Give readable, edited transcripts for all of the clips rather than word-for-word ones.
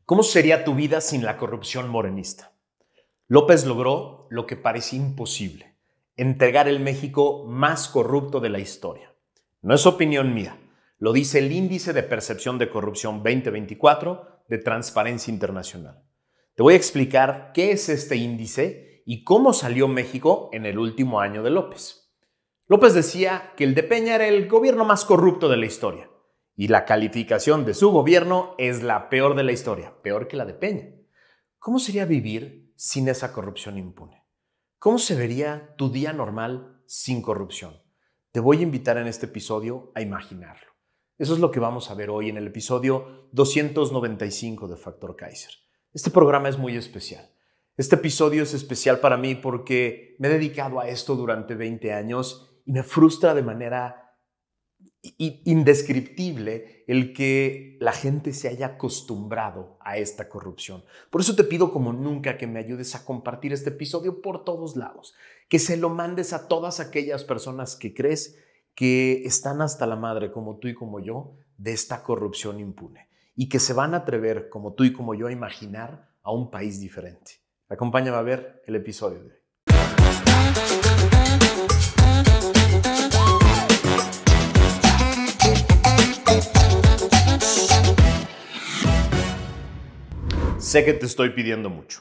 ¿Cómo sería tu vida sin la corrupción morenista? López logró lo que parecía imposible: entregar el México más corrupto de la historia. No es opinión mía, lo dice el Índice de Percepción de Corrupción 2024 de Transparencia Internacional. Te voy a explicar qué es este índice y cómo salió México en el último año de López. López decía que el de Peña era el gobierno más corrupto de la historia, y la calificación de su gobierno es la peor de la historia, peor que la de Peña. ¿Cómo sería vivir sin esa corrupción impune? ¿Cómo se vería tu día normal sin corrupción? Te voy a invitar en este episodio a imaginarlo. Eso es lo que vamos a ver hoy en el episodio 295 de Factor Kaiser. Este programa es muy especial. Este episodio es especial para mí porque me he dedicado a esto durante 20 años y me frustra de manera indescriptible el que la gente se haya acostumbrado a esta corrupción. Por eso te pido como nunca que me ayudes a compartir este episodio por todos lados, que se lo mandes a todas aquellas personas que crees que están hasta la madre, como tú y como yo, de esta corrupción impune y que se van a atrever, como tú y como yo, a imaginar a un país diferente. Acompáñame a ver el episodio de hoy. Sé que te estoy pidiendo mucho.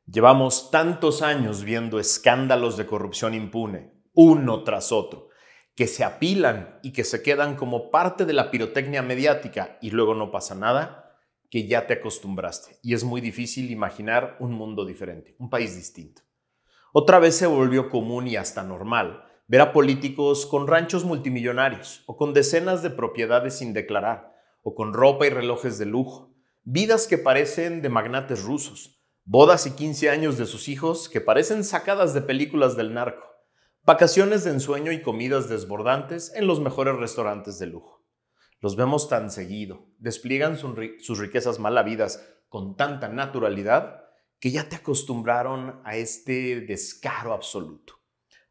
Llevamos tantos años viendo escándalos de corrupción impune, uno tras otro, que se apilan y que se quedan como parte de la pirotecnia mediática y luego no pasa nada, que ya te acostumbraste y es muy difícil imaginar un mundo diferente, un país distinto. Otra vez se volvió común y hasta normal ver a políticos con ranchos multimillonarios o con decenas de propiedades sin declarar o con ropa y relojes de lujo. Vidas que parecen de magnates rusos, bodas y 15 años de sus hijos que parecen sacadas de películas del narco, vacaciones de ensueño y comidas desbordantes en los mejores restaurantes de lujo. Los vemos tan seguido, despliegan sus riquezas mal habidas con tanta naturalidad que ya te acostumbraron a este descaro absoluto.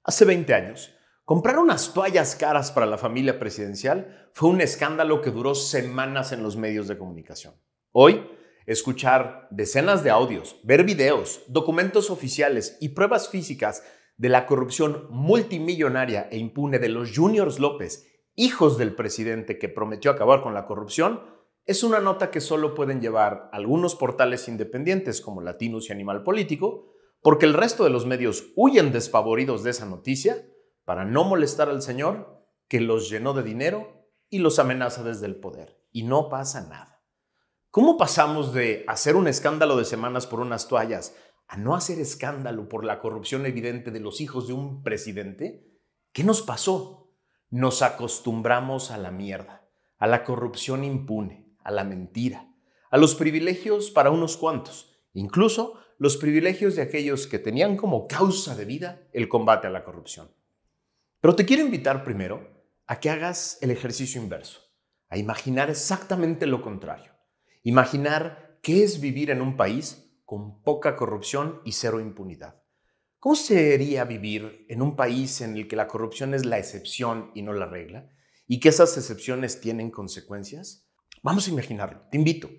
Hace 20 años, comprar unas toallas caras para la familia presidencial fue un escándalo que duró semanas en los medios de comunicación. Hoy, escuchar decenas de audios, ver videos, documentos oficiales y pruebas físicas de la corrupción multimillonaria e impune de los Juniors López, hijos del presidente que prometió acabar con la corrupción, es una nota que solo pueden llevar algunos portales independientes como Latinus y Animal Político, porque el resto de los medios huyen despavoridos de esa noticia para no molestar al señor que los llenó de dinero y los amenaza desde el poder. Y no pasa nada. ¿Cómo pasamos de hacer un escándalo de semanas por unas toallas a no hacer escándalo por la corrupción evidente de los hijos de un presidente? ¿Qué nos pasó? Nos acostumbramos a la mierda, a la corrupción impune, a la mentira, a los privilegios para unos cuantos, incluso los privilegios de aquellos que tenían como causa de vida el combate a la corrupción. Pero te quiero invitar primero a que hagas el ejercicio inverso, a imaginar exactamente lo contrario. Imaginar qué es vivir en un país con poca corrupción y cero impunidad. ¿Cómo sería vivir en un país en el que la corrupción es la excepción y no la regla? ¿Y que esas excepciones tienen consecuencias? Vamos a imaginarlo, te invito.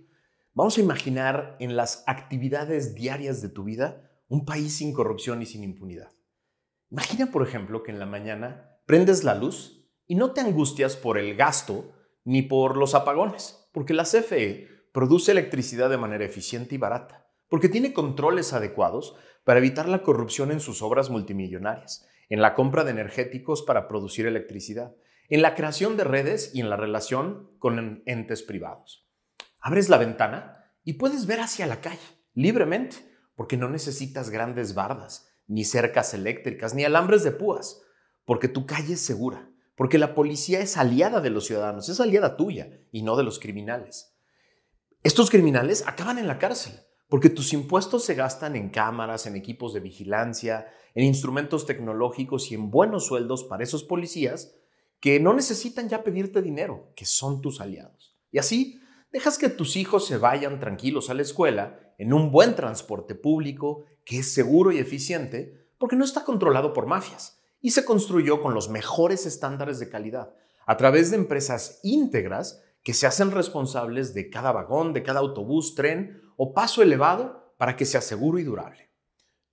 Vamos a imaginar en las actividades diarias de tu vida un país sin corrupción y sin impunidad. Imagina, por ejemplo, que en la mañana prendes la luz y no te angustias por el gasto ni por los apagones, porque la CFE produce electricidad de manera eficiente y barata, porque tiene controles adecuados para evitar la corrupción en sus obras multimillonarias, en la compra de energéticos para producir electricidad, en la creación de redes y en la relación con entes privados. Abres la ventana y puedes ver hacia la calle, libremente, porque no necesitas grandes bardas, ni cercas eléctricas, ni alambres de púas, porque tu calle es segura, porque la policía es aliada de los ciudadanos, es aliada tuya y no de los criminales. Estos criminales acaban en la cárcel porque tus impuestos se gastan en cámaras, en equipos de vigilancia, en instrumentos tecnológicos y en buenos sueldos para esos policías que no necesitan ya pedirte dinero, que son tus aliados. Y así dejas que tus hijos se vayan tranquilos a la escuela en un buen transporte público que es seguro y eficiente porque no está controlado por mafias y se construyó con los mejores estándares de calidad a través de empresas íntegras que se hacen responsables de cada vagón, de cada autobús, tren o paso elevado para que sea seguro y durable.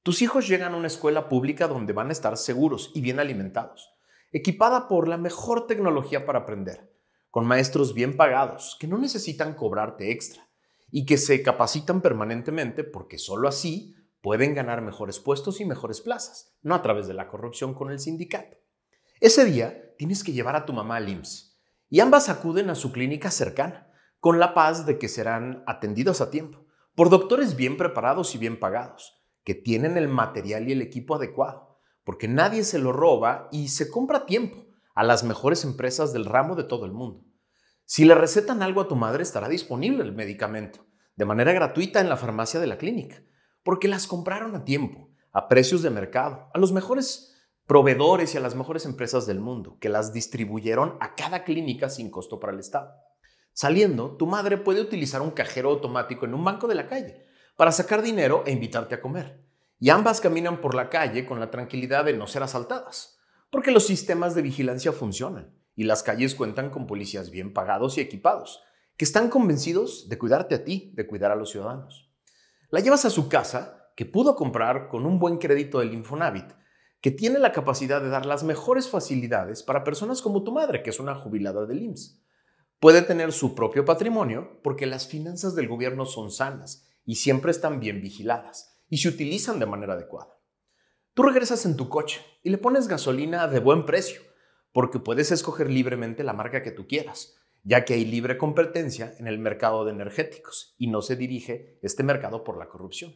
Tus hijos llegan a una escuela pública donde van a estar seguros y bien alimentados, equipada por la mejor tecnología para aprender, con maestros bien pagados que no necesitan cobrarte extra y que se capacitan permanentemente porque solo así pueden ganar mejores puestos y mejores plazas, no a través de la corrupción con el sindicato. Ese día tienes que llevar a tu mamá al IMSS y ambas acuden a su clínica cercana, con la paz de que serán atendidas a tiempo, por doctores bien preparados y bien pagados, que tienen el material y el equipo adecuado, porque nadie se lo roba y se compra a tiempo a las mejores empresas del ramo de todo el mundo. Si le recetan algo a tu madre, estará disponible el medicamento, de manera gratuita en la farmacia de la clínica, porque las compraron a tiempo, a precios de mercado, a los mejores proveedores y a las mejores empresas del mundo, que las distribuyeron a cada clínica sin costo para el Estado. Saliendo, tu madre puede utilizar un cajero automático en un banco de la calle para sacar dinero e invitarte a comer. Y ambas caminan por la calle con la tranquilidad de no ser asaltadas, porque los sistemas de vigilancia funcionan y las calles cuentan con policías bien pagados y equipados, que están convencidos de cuidarte a ti, de cuidar a los ciudadanos. La llevas a su casa, que pudo comprar con un buen crédito del Infonavit, que tiene la capacidad de dar las mejores facilidades para personas como tu madre, que es una jubilada del IMSS. Puede tener su propio patrimonio porque las finanzas del gobierno son sanas y siempre están bien vigiladas y se utilizan de manera adecuada. Tú regresas en tu coche y le pones gasolina de buen precio porque puedes escoger libremente la marca que tú quieras, ya que hay libre competencia en el mercado de energéticos y no se dirige este mercado por la corrupción.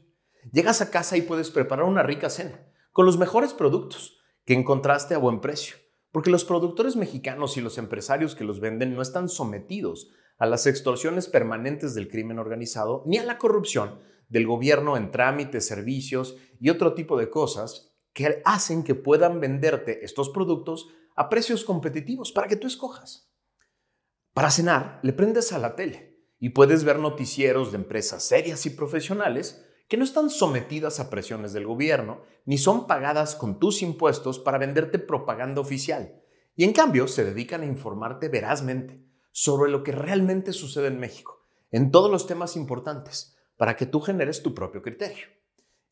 Llegas a casa y puedes preparar una rica cena con los mejores productos que encontraste a buen precio, porque los productores mexicanos y los empresarios que los venden no están sometidos a las extorsiones permanentes del crimen organizado ni a la corrupción del gobierno en trámites, servicios y otro tipo de cosas que hacen que puedan venderte estos productos a precios competitivos para que tú escojas. Para cenar, le prendes a la tele y puedes ver noticieros de empresas serias y profesionales que no están sometidas a presiones del gobierno ni son pagadas con tus impuestos para venderte propaganda oficial y en cambio se dedican a informarte verazmente sobre lo que realmente sucede en México, en todos los temas importantes, para que tú generes tu propio criterio.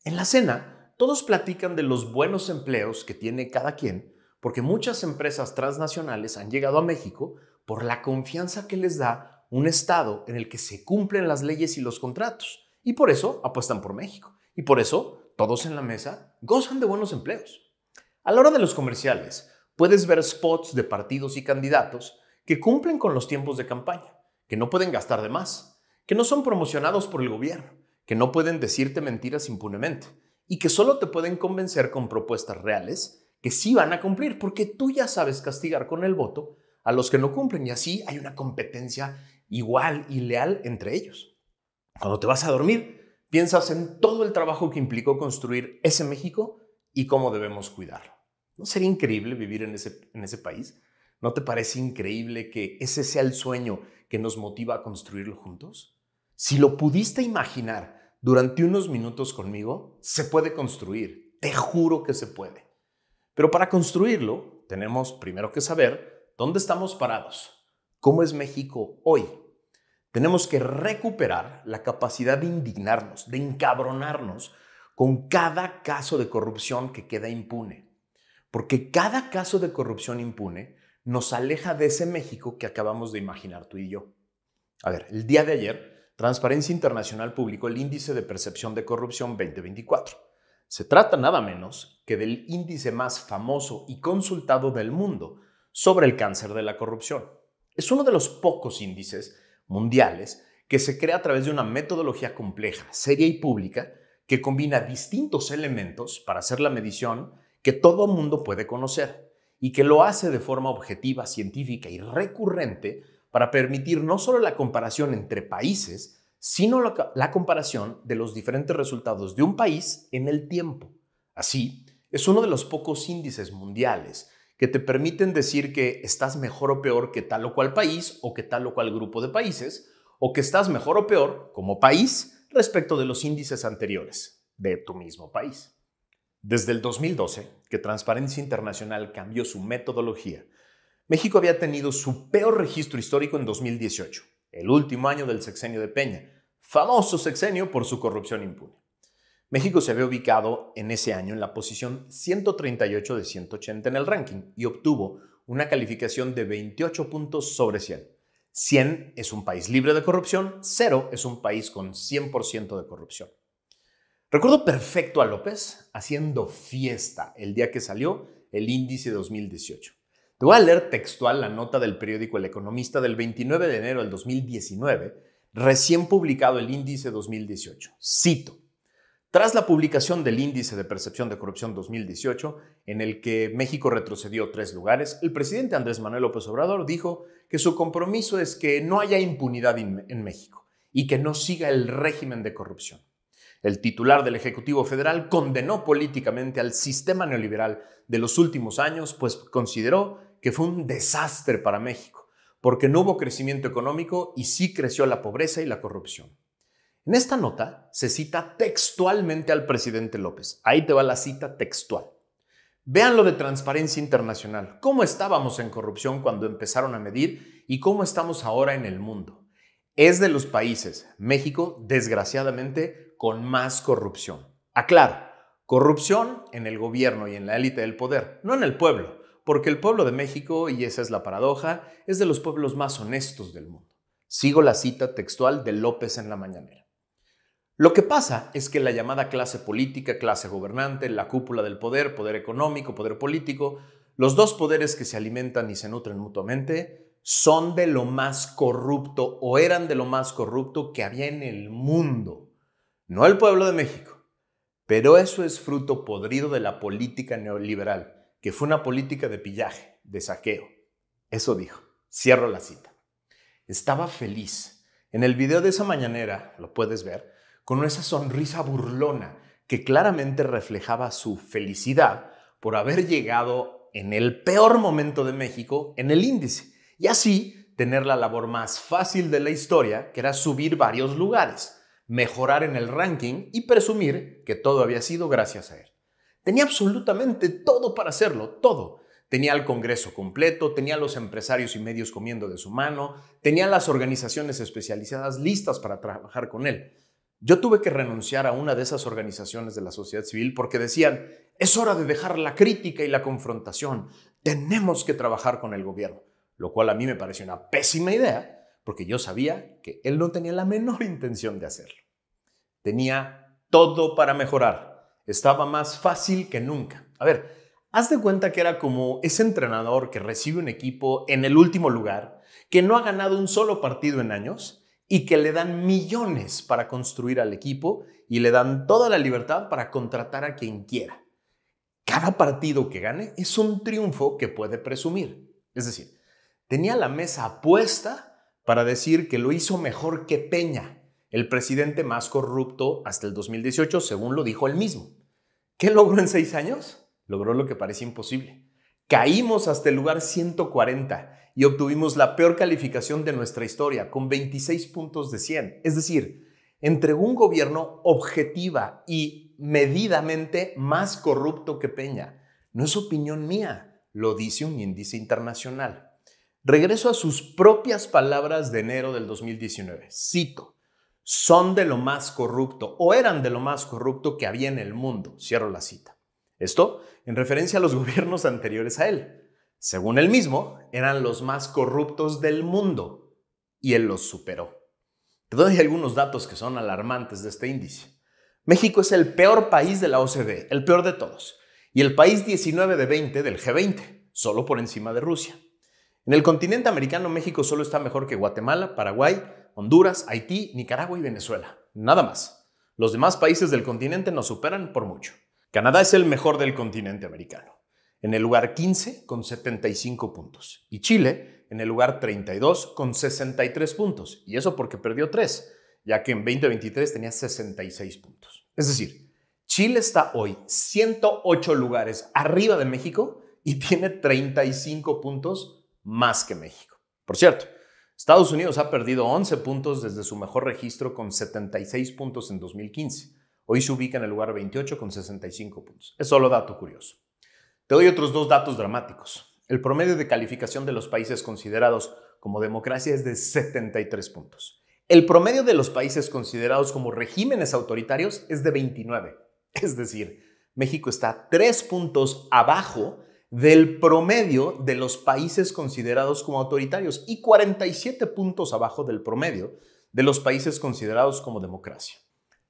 En la cena, todos platican de los buenos empleos que tiene cada quien, porque muchas empresas transnacionales han llegado a México por la confianza que les da un Estado en el que se cumplen las leyes y los contratos. Y por eso apuestan por México. Y por eso todos en la mesa gozan de buenos empleos. A la hora de los comerciales, puedes ver spots de partidos y candidatos que cumplen con los tiempos de campaña, que no pueden gastar de más, que no son promocionados por el gobierno, que no pueden decirte mentiras impunemente y que solo te pueden convencer con propuestas reales que sí van a cumplir, porque tú ya sabes castigar con el voto a los que no cumplen y así hay una competencia igual y leal entre ellos. Cuando te vas a dormir, piensas en todo el trabajo que implicó construir ese México y cómo debemos cuidarlo. ¿No sería increíble vivir en ese país? ¿No te parece increíble que ese sea el sueño que nos motiva a construirlo juntos? Si lo pudiste imaginar durante unos minutos conmigo, se puede construir. Te juro que se puede. Pero para construirlo, tenemos primero que saber dónde estamos parados. ¿Cómo es México hoy? Tenemos que recuperar la capacidad de indignarnos, de encabronarnos con cada caso de corrupción que queda impune. Porque cada caso de corrupción impune nos aleja de ese México que acabamos de imaginar tú y yo. A ver, el día de ayer, Transparencia Internacional publicó el Índice de Percepción de Corrupción 2024. Se trata nada menos que del índice más famoso y consultado del mundo sobre el cáncer de la corrupción. Es uno de los pocos índices mundiales que se crea a través de una metodología compleja, seria y pública que combina distintos elementos para hacer la medición que todo mundo puede conocer y que lo hace de forma objetiva, científica y recurrente para permitir no solo la comparación entre países, sino la comparación de los diferentes resultados de un país en el tiempo. Así, es uno de los pocos índices mundiales que te permiten decir que estás mejor o peor que tal o cual país o que tal o cual grupo de países, o que estás mejor o peor como país respecto de los índices anteriores de tu mismo país. Desde el 2012, que Transparencia Internacional cambió su metodología, México había tenido su peor registro histórico en 2018, el último año del sexenio de Peña, famoso sexenio por su corrupción impune. México se había ubicado en ese año en la posición 138 de 180 en el ranking y obtuvo una calificación de 28 puntos sobre 100. 100 es un país libre de corrupción, 0 es un país con 100% de corrupción. Recuerdo perfecto a López haciendo fiesta el día que salió el índice 2018. Te voy a leer textual la nota del periódico El Economista del 29 de enero del 2019, recién publicado el índice 2018. Cito: tras la publicación del Índice de Percepción de Corrupción 2018, en el que México retrocedió 3 lugares, el presidente Andrés Manuel López Obrador dijo que su compromiso es que no haya impunidad en México y que no siga el régimen de corrupción. El titular del Ejecutivo Federal condenó políticamente al sistema neoliberal de los últimos años, pues consideró que fue un desastre para México, porque no hubo crecimiento económico y sí creció la pobreza y la corrupción. En esta nota se cita textualmente al presidente López. Ahí te va la cita textual. Vean lo de Transparencia Internacional. ¿Cómo estábamos en corrupción cuando empezaron a medir y cómo estamos ahora en el mundo? Es de los países, México, desgraciadamente, con más corrupción. Aclaro, corrupción en el gobierno y en la élite del poder, no en el pueblo, porque el pueblo de México, y esa es la paradoja, es de los pueblos más honestos del mundo. Sigo la cita textual de López en la mañanera. Lo que pasa es que la llamada clase política, clase gobernante, la cúpula del poder, poder económico, poder político, los dos poderes que se alimentan y se nutren mutuamente, son de lo más corrupto o eran de lo más corrupto que había en el mundo. No el pueblo de México, pero eso es fruto podrido de la política neoliberal, que fue una política de pillaje, de saqueo. Eso dijo. Cierro la cita. Estaba feliz. En el video de esa mañanera, lo puedes ver, con esa sonrisa burlona que claramente reflejaba su felicidad por haber llegado en el peor momento de México en el índice y así tener la labor más fácil de la historia, que era subir varios lugares, mejorar en el ranking y presumir que todo había sido gracias a él. Tenía absolutamente todo para hacerlo, todo. Tenía el Congreso completo, tenía a los empresarios y medios comiendo de su mano, tenía las organizaciones especializadas listas para trabajar con él. Yo tuve que renunciar a una de esas organizaciones de la sociedad civil porque decían, es hora de dejar la crítica y la confrontación, tenemos que trabajar con el gobierno, lo cual a mí me pareció una pésima idea porque yo sabía que él no tenía la menor intención de hacerlo. Tenía todo para mejorar, estaba más fácil que nunca. A ver, haz de cuenta que era como ese entrenador que recibe un equipo en el último lugar, que no ha ganado un solo partido en años, y que le dan millones para construir al equipo y le dan toda la libertad para contratar a quien quiera. Cada partido que gane es un triunfo que puede presumir. Es decir, tenía la mesa puesta para decir que lo hizo mejor que Peña, el presidente más corrupto hasta el 2018, según lo dijo él mismo. ¿Qué logró en 6 años? Logró lo que parecía imposible. Caímos hasta el lugar 140 y obtuvimos la peor calificación de nuestra historia, con 26 puntos de 100. Es decir, entregó un gobierno objetiva y medidamente más corrupto que Peña. No es opinión mía, lo dice un índice internacional. Regreso a sus propias palabras de enero del 2019. Cito, son de lo más corrupto o eran de lo más corrupto que había en el mundo. Cierro la cita. Esto en referencia a los gobiernos anteriores a él. Según él mismo, eran los más corruptos del mundo y él los superó. Te doy algunos datos que son alarmantes de este índice. México es el peor país de la OCDE, el peor de todos, y el país 19 de 20 del G20, solo por encima de Rusia. En el continente americano, México solo está mejor que Guatemala, Paraguay, Honduras, Haití, Nicaragua y Venezuela. Nada más. Los demás países del continente nos superan por mucho. Canadá es el mejor del continente americano, en el lugar 15 con 75 puntos. Y Chile en el lugar 32 con 63 puntos. Y eso porque perdió 3, ya que en 2023 tenía 66 puntos. Es decir, Chile está hoy 108 lugares arriba de México y tiene 35 puntos más que México. Por cierto, Estados Unidos ha perdido 11 puntos desde su mejor registro con 76 puntos en 2015. Hoy se ubica en el lugar 28 con 65 puntos. Es solo dato curioso. Te doy otros 2 datos dramáticos. El promedio de calificación de los países considerados como democracia es de 73 puntos. El promedio de los países considerados como regímenes autoritarios es de 29. Es decir, México está 3 puntos abajo del promedio de los países considerados como autoritarios y 47 puntos abajo del promedio de los países considerados como democracia.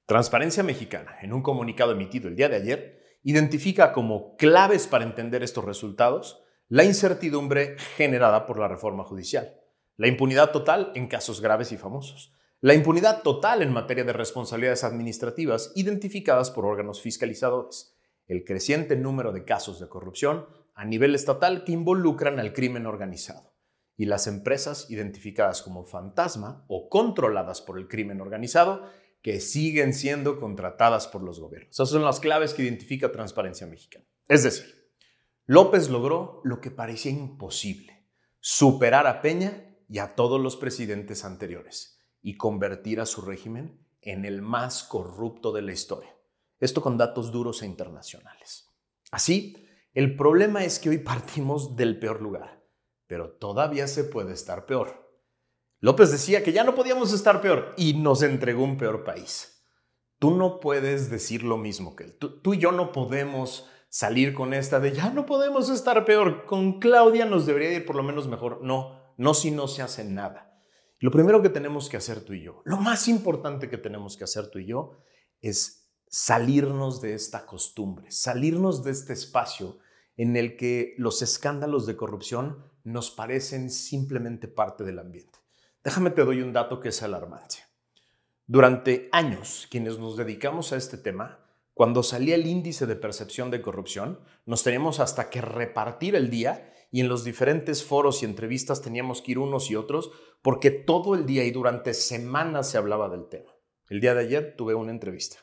Transparencia Mexicana, en un comunicado emitido el día de ayer, identifica como claves para entender estos resultados la incertidumbre generada por la reforma judicial, la impunidad total en casos graves y famosos, la impunidad total en materia de responsabilidades administrativas identificadas por órganos fiscalizadores, el creciente número de casos de corrupción a nivel estatal que involucran al crimen organizado y las empresas identificadas como fantasma o controladas por el crimen organizado que siguen siendo contratadas por los gobiernos. Esas son las claves que identifica Transparencia Mexicana. Es decir, López logró lo que parecía imposible: superar a Peña y a todos los presidentes anteriores y convertir a su régimen en el más corrupto de la historia. Esto con datos duros e internacionales. Así, el problema es que hoy partimos del peor lugar, pero todavía se puede estar peor. López decía que ya no podíamos estar peor y nos entregó un peor país. Tú no puedes decir lo mismo que él. Tú y yo no podemos salir con esta de ya no podemos estar peor. Con Claudia nos debería ir por lo menos mejor. No si no se hace nada. Lo primero que tenemos que hacer tú y yo, lo más importante que tenemos que hacer tú y yo, es salirnos de esta costumbre, salirnos de este espacio en el que los escándalos de corrupción nos parecen simplemente parte del ambiente. Déjame te doy un dato que es alarmante. Durante años, quienes nos dedicamos a este tema, cuando salía el índice de percepción de corrupción, nos teníamos hasta que repartir el día y en los diferentes foros y entrevistas teníamos que ir unos y otros porque todo el día y durante semanas se hablaba del tema. El día de ayer tuve una entrevista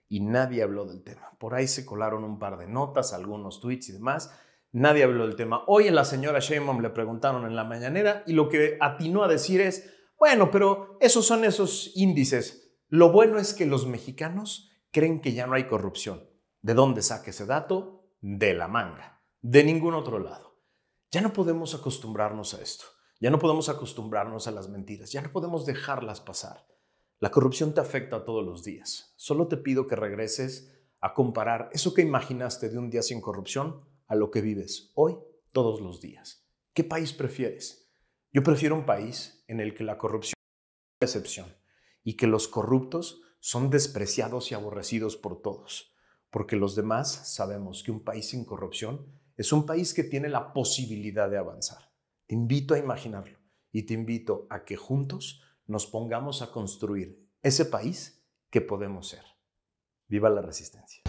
y nadie habló del tema. Por ahí se colaron un par de notas, algunos tweets y demás. Nadie habló del tema. Hoy a la señora Sheinbaum le preguntaron en la mañanera y lo que atinó a decir es, bueno, pero esos son esos índices. Lo bueno es que los mexicanos creen que ya no hay corrupción. ¿De dónde saca ese dato? De la manga. De ningún otro lado. Ya no podemos acostumbrarnos a esto. Ya no podemos acostumbrarnos a las mentiras. Ya no podemos dejarlas pasar. La corrupción te afecta todos los días. Solo te pido que regreses a comparar eso que imaginaste de un día sin corrupción a lo que vives hoy, todos los días. ¿Qué país prefieres? Yo prefiero un país en el que la corrupción es una excepción y que los corruptos son despreciados y aborrecidos por todos, porque los demás sabemos que un país sin corrupción es un país que tiene la posibilidad de avanzar. Te invito a imaginarlo y te invito a que juntos nos pongamos a construir ese país que podemos ser. ¡Viva la resistencia!